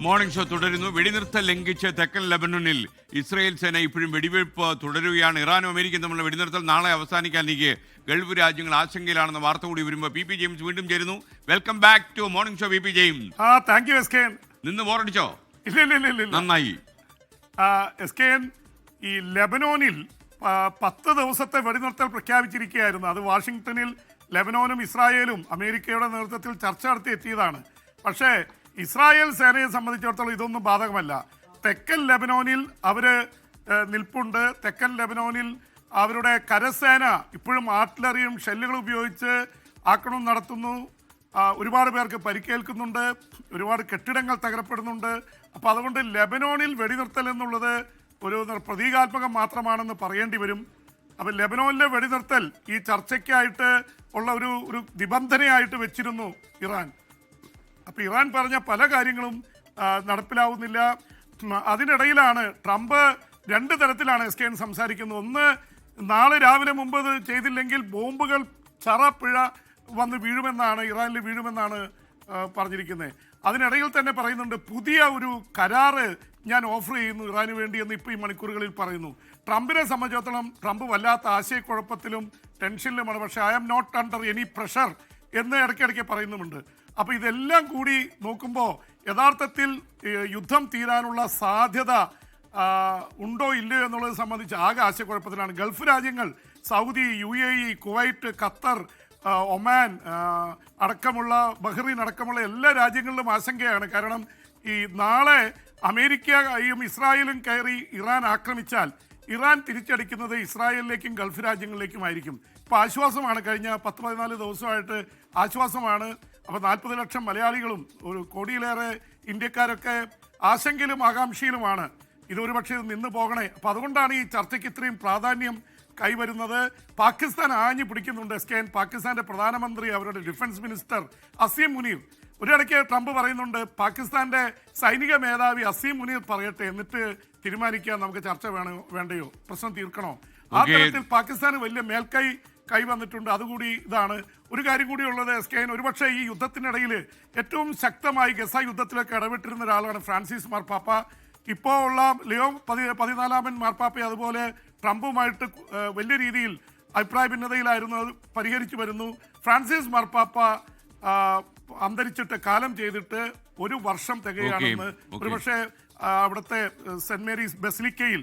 Morning show തുടരുന്നു. വെടിനിർത്തൽ ലംഘിച്ച് തെക്കൻ ലെബനനിൽ ഇസ്രായേൽ സേന ഇപ്പോഴും വെടിവയ്പ് തുടരുകയാണ്. ഇറാനും അമേരിക്കയും തമ്മിലുള്ള വെടിനിർത്തൽ നാളെ അവസാനിക്കാനിരിക്കെ ഗൾഫ് രാജ്യങ്ങൾ ആശങ്കയിലാണെന്ന വാർത്ത കൂടി വരുമ്പോൾ പി ജെയിംസ് വീണ്ടും ചേരുന്നു. Welcome back to morning show P James. Thank you എസ്കേൻ. നിന്ന് ബോറടിച്ചോ? ഇല്ല നന്നായി. എസ്കേൻ, ഈ ലെബനോനിൽ 10 ദിവസത്തെ വെടിനിർത്തൽ പ്രഖ്യാപിച്ചിരിക്കുകയായിരുന്നു. അത് വാഷിംഗ്ടണിൽ ലെബനോനും ഇസ്രായേലും അമേരിക്കയുടെ നേതൃത്വത്തിൽ ചർച്ച നടത്തി എത്തിയതാണ്. പക്ഷേ ഇസ്രായേൽ സേനയെ സംബന്ധിച്ചിടത്തോളം ഇതൊന്നും ബാധകമല്ല. തെക്കൻ ലെബനോനിൽ അവർ നിൽപ്പുണ്ട്. തെക്കൻ ലെബനോനിൽ അവരുടെ കരസേന ഇപ്പോഴും ആർട്ടിലറിയും ഷെല്ലുകളും ഉപയോഗിച്ച് ആക്രമണം നടത്തുന്നു. ഒരുപാട് പേർക്ക് പരിക്കേൽക്കുന്നുണ്ട്, ഒരുപാട് കെട്ടിടങ്ങൾ തകരപ്പെടുന്നുണ്ട്. അപ്പോൾ അതുകൊണ്ട് ലെബനോനിൽ വെടിനിർത്തൽ എന്നുള്ളത് ഒരു പ്രതീകാത്മകം മാത്രമാണെന്ന് പറയേണ്ടി വരും. അപ്പം ലെബനോനിലെ വെടിനിർത്തൽ ഈ ചർച്ചയ്ക്കായിട്ട് ഉള്ള ഒരു നിബന്ധനയായിട്ട് വെച്ചിരുന്നു ഇറാൻ. അപ്പോൾ ഇറാൻ പറഞ്ഞ പല കാര്യങ്ങളും നടപ്പിലാവുന്നില്ല. അതിനിടയിലാണ് ട്രംപ് 2 തരത്തിലാണ് എസ്കേൻ സംസാരിക്കുന്നത്. ഒന്ന്, നാളെ രാവിലെ മുമ്പ് ഇത് ചെയ്തില്ലെങ്കിൽ ബോംബുകൾ ചറപ്പിഴ വന്ന് വീഴുമെന്നാണ്, ഇറാനിൽ വീഴുമെന്നാണ് പറഞ്ഞിരിക്കുന്നത്. അതിനിടയിൽ തന്നെ പറയുന്നുണ്ട് പുതിയ ഒരു കരാറ് ഞാൻ ഓഫർ ചെയ്യുന്നു ഇറാന് വേണ്ടി എന്ന് ഇപ്പോൾ ഈ മണിക്കൂറുകളിൽ പറയുന്നു. ട്രംപിനെ സംബന്ധിച്ചിടത്തോളം ട്രംപ് വല്ലാത്ത ആശയക്കുഴപ്പത്തിലും ടെൻഷനിലുമാണ്. പക്ഷേ I am not under any pressure എന്ന് ഇടയ്ക്കിടയ്ക്ക് പറയുന്നുമുണ്ട്. അപ്പോൾ ഇതെല്ലാം കൂടി നോക്കുമ്പോൾ യഥാർത്ഥത്തിൽ യുദ്ധം തീരാനുള്ള സാധ്യത ഉണ്ടോ ഇല്ലയോ എന്നുള്ളത് സംബന്ധിച്ച് ആകെ ആശയക്കുഴപ്പത്തിലാണ്. ഗൾഫ് രാജ്യങ്ങൾ Saudi, UAE, Kuwait, Qatar, Oman അടക്കമുള്ള, ബഹ്റൈൻ അടക്കമുള്ള എല്ലാ രാജ്യങ്ങളിലും ആശങ്കയാണ്. കാരണം ഈ നാളെ അമേരിക്കയും ഇസ്രായേലും കയറി ഇറാൻ ആക്രമിച്ചാൽ ഇറാൻ തിരിച്ചടിക്കുന്നത് ഇസ്രായേലിലേക്കും ഗൾഫ് രാജ്യങ്ങളിലേക്കുമായിരിക്കും. ഇപ്പോൾ ആശ്വാസമാണ്, കഴിഞ്ഞ 10-14 ദിവസമായിട്ട് ആശ്വാസമാണ്. അപ്പോൾ 40 ലക്ഷം മലയാളികളും 1 കോടിയിലേറെ ഇന്ത്യക്കാരൊക്കെ ആശങ്കയിലും ആകാംക്ഷയിലുമാണ്. ഇതൊരു പക്ഷേ നിന്ന് പോകണേ. അപ്പോൾ അതുകൊണ്ടാണ് ഈ ചർച്ചയ്ക്ക് ഇത്രയും പ്രാധാന്യം കൈവരുന്നത്. പാകിസ്ഥാൻ ആഞ്ഞു പിടിക്കുന്നുണ്ട് എസ്കേൻ. പാകിസ്ഥാന്റെ പ്രധാനമന്ത്രി, അവരുടെ ഡിഫൻസ് മിനിസ്റ്റർ അസീം മുനീർ, ഒരിടയ്ക്ക് ട്രംപ് പറയുന്നുണ്ട് പാകിസ്ഥാന്റെ സൈനിക മേധാവി അസീം മുനീർ പറയട്ടെ, എന്നിട്ട് തീരുമാനിക്കാൻ നമുക്ക് ചർച്ച വേണ്ടയോ, പ്രശ്നം തീർക്കണോ. ആ തരത്തിൽ പാകിസ്ഥാന് വലിയ മേൽക്കൈ കൈവന്നിട്ടുണ്ട്. അതുകൂടി ഇതാണ്. ഒരു കാര്യം കൂടി ഉള്ളത് എസ്കേൻ, ഒരുപക്ഷെ ഈ യുദ്ധത്തിനിടയിൽ ഏറ്റവും ശക്തമായി ഗസ യുദ്ധത്തിലൊക്കെ ഇടപെട്ടിരുന്ന ഒരാളാണ് ഫ്രാൻസിസ് മാർപ്പാപ്പ. ഇപ്പോൾ ഉള്ള ലിയോ 14 മാർപ്പാപ്പ അതുപോലെ ട്രംപുമായിട്ട് വലിയ രീതിയിൽ അഭിപ്രായ ഭിന്നതയിലായിരുന്നു. അത് പരിഹരിച്ചു വരുന്നു. ഫ്രാൻസിസ് മാർപ്പാപ്പ അന്തരിച്ചിട്ട് കാലം ചെയ്തിട്ട് 1 വർഷം തികയാണെന്ന്. ഒരുപക്ഷെ അവിടുത്തെ സെന്റ് മേരീസ് ബസിലിക്കയിൽ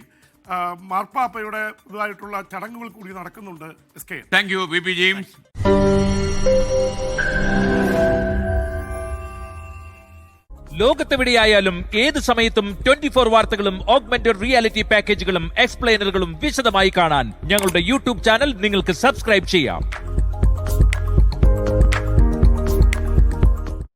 മാർപ്പാപ്പയുടെ ഇതായിട്ടുള്ള ചടങ്ങുകൾ കൂടി നടക്കുന്നുണ്ട്. എസ്കേ, താങ്ക് യു പി ജെയിംസ്. ലോകത്തെവിടെയായാലും ഏത് സമയത്തും 24 വാർത്തകളും ഓഗ്മെന്റഡ് റിയാലിറ്റി പാക്കേജുകളും എക്സ്പ്ലെയിനറുകളും വിശദമായി കാണാൻ ഞങ്ങളുടെ യൂട്യൂബ് ചാനൽ നിങ്ങൾക്ക് സബ്സ്ക്രൈബ് ചെയ്യാം.